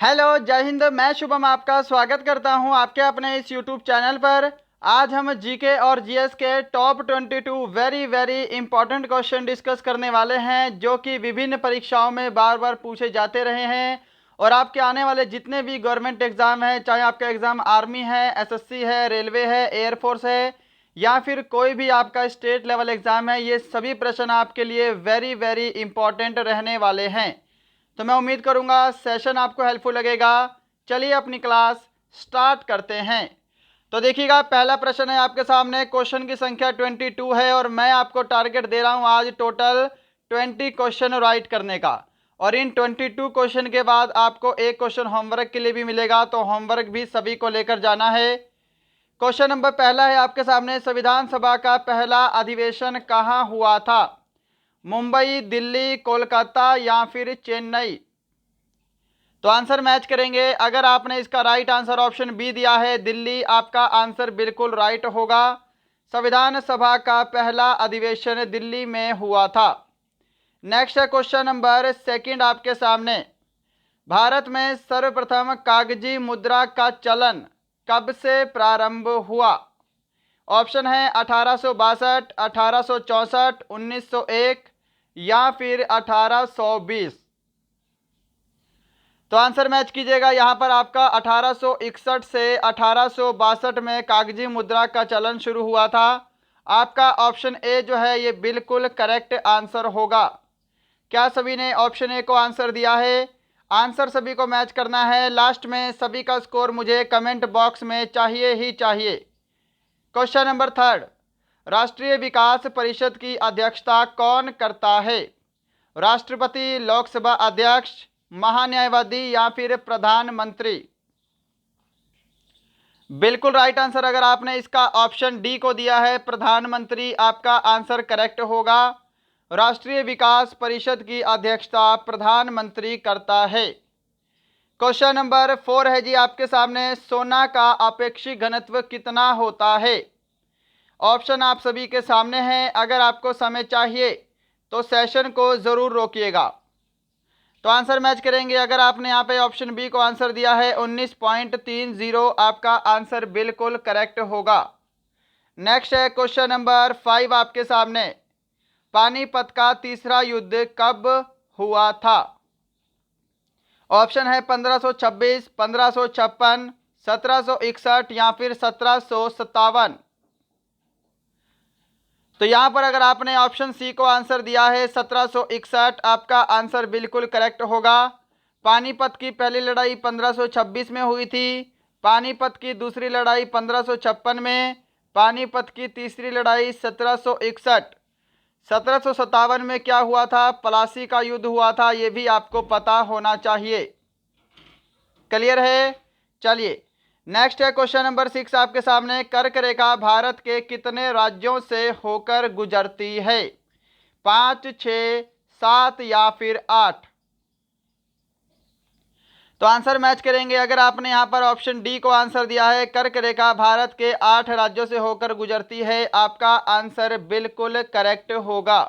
Hello, जय हिंद। मैं शुभम आपका स्वागत करता हूं आपके अपने इस यूट्यूब चैनल पर। आज हम जीके और जीएस के top 22 very very important question discuss करने वाले हैं, जो कि विभिन्न परीक्षाओं में बार बार पूछे जाते रहे हैं। और आपके आने वाले जितने भी गवर्नमेंट एग्जाम हैं, चाहे आपका एग्जाम आर्मी है, एसएससी है, रेलवे है, एयरफोर्स है, या फिर कोई भी आपका स्टेट लेवल एग्जाम है, ये सभी प्रश्न आपके लिए वेरी वेरी इंपॉर्टेंट रहने वाले हैं। तो मैं उम्मीद करूंगा सेशन आपको हेल्पफुल लगेगा। चलिए अपनी क्लास स्टार्ट करते हैं। तो देखिएगा, पहला प्रश्न है आपके सामने। क्वेश्चन की संख्या 22 है और मैं आपको टारगेट दे रहा हूं आज टोटल 20 क्वेश्चन राइट करने का। और इन 22 क्वेश्चन के बाद आपको एक क्वेश्चन होमवर्क के लिए भी मिलेगा, तो होमवर्क भी सभी को लेकर जाना है। क्वेश्चन नंबर पहला है आपके सामने। संविधान सभा का पहला अधिवेशन कहाँ हुआ था? मुंबई, दिल्ली, कोलकाता या फिर चेन्नई? तो आंसर मैच करेंगे। अगर आपने इसका राइट आंसर ऑप्शन बी दिया है दिल्ली, आपका आंसर बिल्कुल राइट होगा। संविधान सभा का पहला अधिवेशन दिल्ली में हुआ था। नेक्स्ट है क्वेश्चन नंबर सेकंड आपके सामने। भारत में सर्वप्रथम कागजी मुद्रा का चलन कब से प्रारंभ हुआ? ऑप्शन है 1862, 1864, 1901 या फिर 1820। तो आंसर मैच कीजिएगा। यहाँ पर आपका 1861 से 1862 में कागजी मुद्रा का चलन शुरू हुआ था। आपका ऑप्शन ए जो है ये बिल्कुल करेक्ट आंसर होगा। क्या सभी ने ऑप्शन ए को आंसर दिया है? आंसर सभी को मैच करना है। लास्ट में सभी का स्कोर मुझे कमेंट बॉक्स में चाहिए ही चाहिए। Question number third. राष्ट्रीय विकास परिषद की अध्यक्षता कौन करता है? राष्ट्रपति, लोकसभा अध्यक्ष, महान्यायवादी या फिर प्रधानमंत्री? बिल्कुल राइट आंसर अगर आपने इसका ऑप्शन डी को दिया है, प्रधानमंत्री, आपका आंसर करेक्ट होगा। राष्ट्रीय विकास परिषद की अध्यक्षता प्रधानमंत्री करता है। क्वेश्चन नंबर 4 है जी आपके सामने। सोना का आपेक्षिक घनत्व कितना होता है? ऑप्शन आप सभी के सामने हैं। अगर आपको समय चाहिए तो सेशन को जरूर रोकिएगा। तो आंसर मैच करेंगे। अगर आपने यहाँ पे ऑप्शन बी को आंसर दिया है 19.30, आपका आंसर बिल्कुल करेक्ट होगा। नेक्स्ट है क्वेश्चन नंबर 5 आपके सामने। पानीपत का तीसरा युद्ध कब हुआ था? ऑप्शन है 1526, 1556, 1761 या फिर 1757। तो यहां पर अगर आपने ऑप्शन सी को आंसर दिया है 1761, आपका आंसर बिल्कुल करेक्ट होगा। पानीपत की पहली लड़ाई 1526 में हुई थी। पानीपत की दूसरी लड़ाई 1556 में। पानीपत की तीसरी लड़ाई 1761। 1757 में क्या हुआ था? प्लासी का युद्ध हुआ था। यह भी आपको पता होना चाहिए। क्लियर है? चलिए नेक्स्ट है क्वेश्चन नंबर 6 आपके सामने। कर्क रेखा भारत के कितने राज्यों से होकर गुजरती है? 5, 6, 7 या फिर 8? तो आंसर मैच करेंगे। अगर आपने यहां पर ऑप्शन डी को आंसर दिया है, कर्क रेखा भारत के 8 राज्यों से होकर गुजरती है, आपका आंसर बिल्कुल करेक्ट होगा।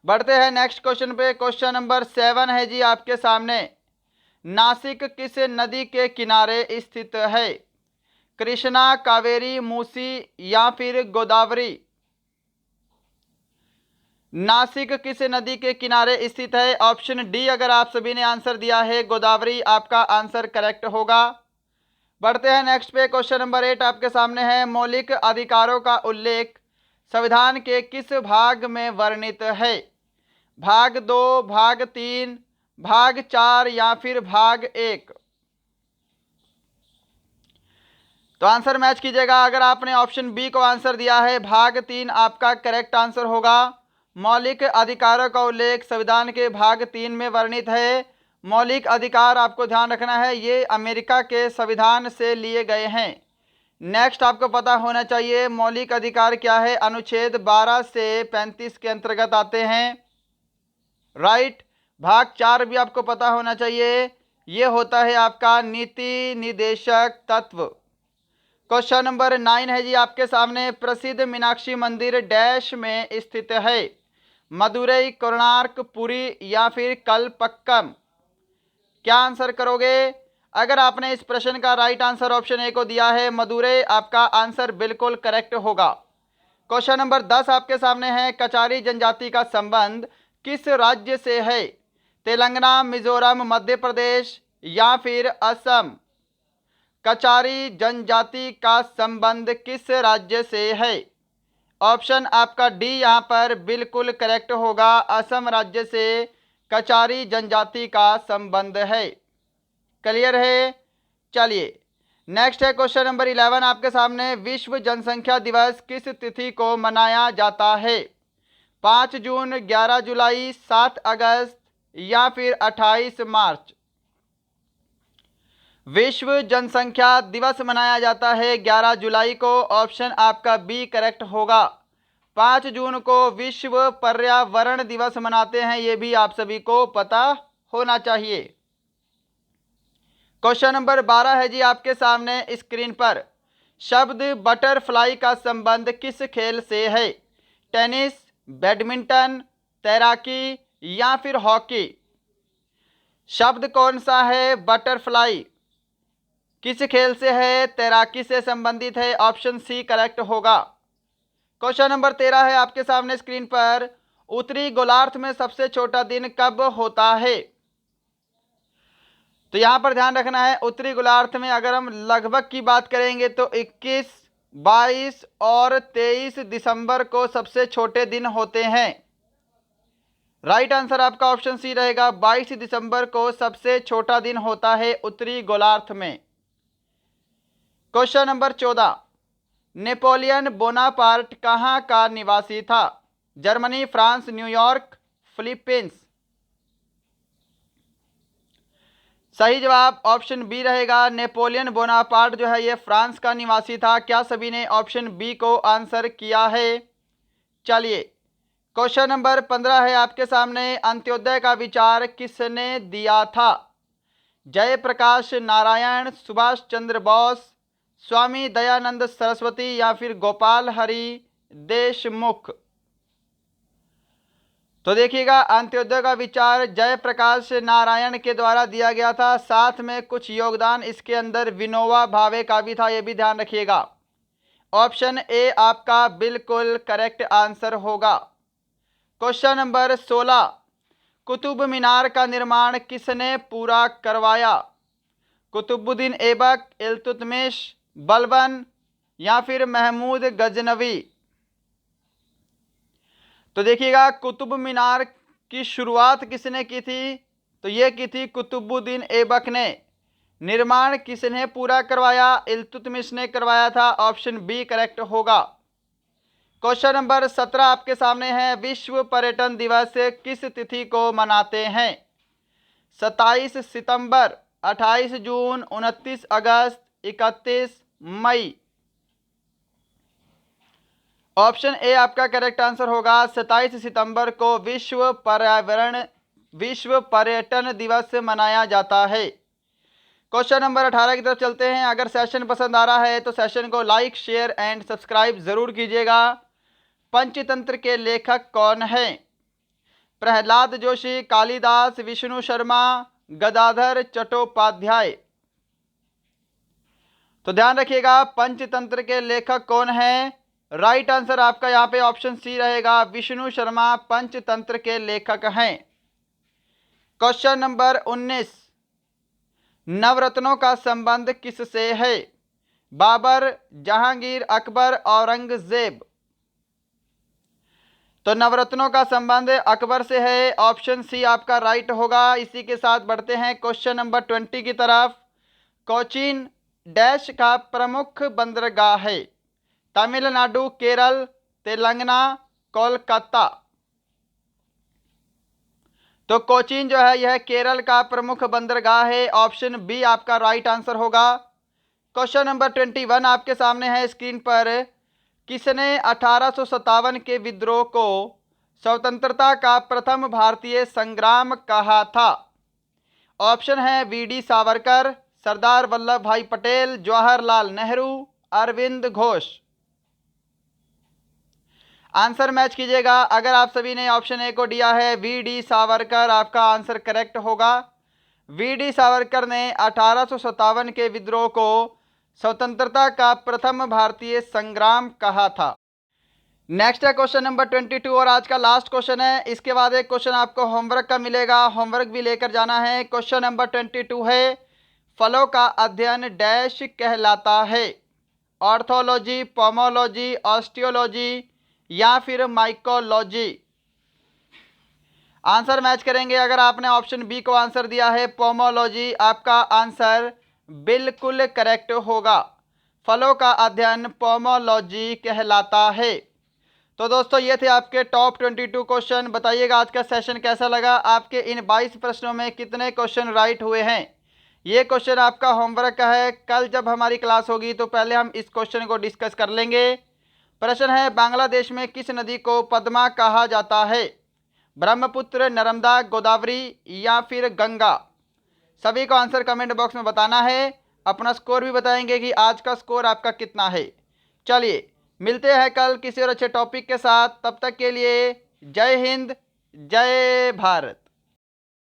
बढ़ते हैं नेक्स्ट क्वेश्चन पे। क्वेश्चन नंबर 7 है जी आपके सामने। नासिक किस नदी के किनारे स्थित है? कृष्णा, कावेरी, मूसी या फिर गोदावरी? नासिक किस नदी के किनारे स्थित है? ऑप्शन डी अगर आप सभी ने आंसर दिया है गोदावरी, आपका आंसर करेक्ट होगा। बढ़ते हैं नेक्स्ट पे। क्वेश्चन नंबर 8 आपके सामने है। मौलिक अधिकारों का उल्लेख संविधान के किस भाग में वर्णित है? भाग 2, भाग 3, भाग 4 या फिर भाग 1? तो आंसर मैच कीजिएगा। अगर आपने ऑप्शन बी को आंसर दिया है भाग 3, आपका करेक्ट आंसर होगा। मौलिक अधिकारों का उल्लेख संविधान के भाग 3 में वर्णित है। मौलिक अधिकार आपको ध्यान रखना है, ये अमेरिका के संविधान से लिए गए हैं। नेक्स्ट आपको पता होना चाहिए मौलिक अधिकार क्या है। अनुच्छेद 12 से 35 के अंतर्गत आते हैं। राइट। भाग 4 भी आपको पता होना चाहिए, ये होता है आपका नीति निर्देशक तत्व। क्वेश्चन नंबर 9 है जी आपके सामने। प्रसिद्ध मीनाक्षी मंदिर डैश में स्थित है? मदुरई, कोणार्क, पुरी या फिर कलपक्कम? क्या आंसर करोगे? अगर आपने इस प्रश्न का राइट आंसर ऑप्शन ए को दिया है मदुरै, आपका आंसर बिल्कुल करेक्ट होगा। क्वेश्चन नंबर 10 आपके सामने है, कचारी जनजाति का संबंध किस राज्य से है? तेलंगाना, मिजोरम, मध्य प्रदेश या फिर असम? कचारी जनजाति का संबंध किस राज्य से है? ऑप्शन आपका डी यहाँ पर बिल्कुल करेक्ट होगा, असम राज्य से कचारी जनजाति का संबंध है। क्लियर है? चलिए नेक्स्ट है क्वेश्चन नंबर 11 आपके सामने, विश्व जनसंख्या दिवस किस तिथि को मनाया जाता है? 5 जून, 11 जुलाई, 7 अगस्त या फिर 28 मार्च? विश्व जनसंख्या दिवस मनाया जाता है 11 जुलाई को, ऑप्शन आपका बी करेक्ट होगा। 5 जून को विश्व पर्यावरण दिवस मनाते हैं, ये भी आप सभी को पता होना चाहिए। क्वेश्चन नंबर 12 है जी आपके सामने स्क्रीन पर, शब्द बटरफ्लाई का संबंध किस खेल से है? टेनिस, बैडमिंटन, तैराकी या फिर हॉकी? शब्द कौन सा है बटरफ्लाई, किस खेल से है? तैराकी से संबंधित है, ऑप्शन सी करेक्ट होगा। क्वेश्चन नंबर 13 है आपके सामने स्क्रीन पर, उत्तरी गोलार्ध में सबसे छोटा दिन कब होता है? तो यहां पर ध्यान रखना है, उत्तरी गोलार्ध में अगर हम लगभग की बात करेंगे तो 21, 22 और 23 दिसंबर को सबसे छोटे दिन होते हैं। राइट आंसर आपका ऑप्शन सी रहेगा, 22 दिसंबर को सबसे छोटा दिन होता है उत्तरी गोलार्ध में। क्वेश्चन नंबर 14, नेपोलियन बोनापार्ट कहां का निवासी था? Germany, France, New York, Philippines? सही जवाब ऑप्शन बी रहेगा, नेपोलियन बोनापार्ट जो है ये फ्रांस का निवासी था। क्या सभी ने ऑप्शन बी को आंसर किया है? चलिए क्वेश्चन नंबर 15 है आपके सामने, अंत्योदय का विचार किसने दिया था? जयप्रकाश नारायण, सुभाष चंद्र बोस, स्वामी दयानंद सरस्वती या फिर गोपाल हरि देशमुख? तो देखिएगा, अंत्योदय का विचार जयप्रकाश नारायण के द्वारा दिया गया था, साथ में कुछ योगदान इसके अंदर विनोबा भावे का भी था, यह भी ध्यान रखिएगा। ऑप्शन ए आपका बिल्कुल करेक्ट आंसर होगा। क्वेश्चन नंबर 16, कुतुब मीनार का निर्माण किसने पूरा करवाया? कुतुबुद्दीन ऐबक, इल्तुतमिश, बलबन या फिर महमूद गजनवी? तो देखिएगा, कुतुब मीनार की शुरुआत किसने की थी? तो ये की थी कुतुबुद्दीन ऐबक ने। निर्माण किसने पूरा करवाया? इल्तुतमिश ने करवाया था, ऑप्शन बी करेक्ट होगा। क्वेश्चन नंबर 17 आपके सामने है, विश्व पर्यटन दिवस किस तिथि को मनाते हैं? 27 सितंबर, 28 जून, 29 अगस्त, 31 मई? ऑप्शन ए आपका करेक्ट आंसर होगा, 27 सितंबर को विश्व पर्यटन दिवस मनाया जाता है। क्वेश्चन नंबर 18 की तरफ चलते हैं। अगर सेशन पसंद आ रहा है तो सेशन को लाइक, शेयर एंड सब्सक्राइब जरूर कीजिएगा। पंचतंत्र के लेखक कौन हैं? प्रहलाद जोशी, कालिदास, विष्णु शर्मा, गदाधर चट्टोपाध्याय? तो ध्यान रखिएगा, पंचतंत्र के लेखक कौन हैं? राइट आंसर आपका यहाँ पे ऑप्शन सी रहेगा, विष्णु शर्मा पंचतंत्र के लेखक हैं। क्वेश्चन नंबर 19, नवरत्नों का संबंध किससे है? बाबर, जहांगीर, अकबर, औरंगजेब? तो नवरत्नों का संबंध अकबर से है, ऑप्शन सी आपका राइट होगा। इसी के साथ बढ़ते हैं क्वेश्चन नंबर 20 की तरफ। कोचीन डैश का प्रमुख बंदरगाह है? तमिलनाडु, केरल, तेलंगाना, कोलकाता? तो कोचीन जो है यह केरल का प्रमुख बंदरगाह है, ऑप्शन बी आपका राइट आंसर होगा। क्वेश्चन नंबर 21 आपके सामने है स्क्रीन पर, किसने 1857 के विद्रोह को स्वतंत्रता का प्रथम भारतीय संग्राम कहा था? ऑप्शन है वीडी सावरकर, सरदार वल्लभ भाई पटेल, जवाहरलाल नेहरू, अरविंद घोष? आंसर मैच कीजिएगा। अगर आप सभी ने ऑप्शन ए को दिया है वीडी सावरकर, आपका आंसर करेक्ट होगा। वीडी सावरकर ने 1857 के विद्रोह को स्वतंत्रता का प्रथम भारतीय संग्राम कहा था। नेक्स्ट है क्वेश्चन नंबर 22 और आज का लास्ट क्वेश्चन है। इसके बाद एक क्वेश्चन आपको होमवर्क का मिलेगा, होमवर्क भी लेकर जाना है। क्वेश्चन नंबर 22 है, फलों का अध्ययन डैश कहलाता है? ऑर्थोलॉजी, पोमोलॉजी, ऑस्टियोलॉजी या फिर माइकोलॉजी? आंसर मैच करेंगे। अगर आपने ऑप्शन बी को आंसर दिया है पोमोलॉजी, आपका आंसर बिल्कुल करेक्ट होगा। फलों का अध्ययन पोमोलॉजी कहलाता है। तो दोस्तों ये थे आपके टॉप 22 क्वेश्चन। बताइएगा आज का सेशन कैसा लगा, आपके इन 22 प्रश्नों में कितने क्वेश्चन राइट हुए हैं। ये क्वेश्चन आपका होमवर्क का है। कल जब हमारी क्लास होगी तो पहले हम इस क्वेश्चन को डिस्कस कर लेंगे। प्रश्न है, बांग्लादेश में किस नदी को पद्मा कहा जाता है? ब्रह्मपुत्र, नर्मदा, गोदावरी या फिर गंगा? सभी को आंसर कमेंट बॉक्स में बताना है। अपना स्कोर भी बताएंगे कि आज का स्कोर आपका कितना है। चलिए मिलते हैं कल किसी और अच्छे टॉपिक के साथ। तब तक के लिए जय हिंद, जय भारत।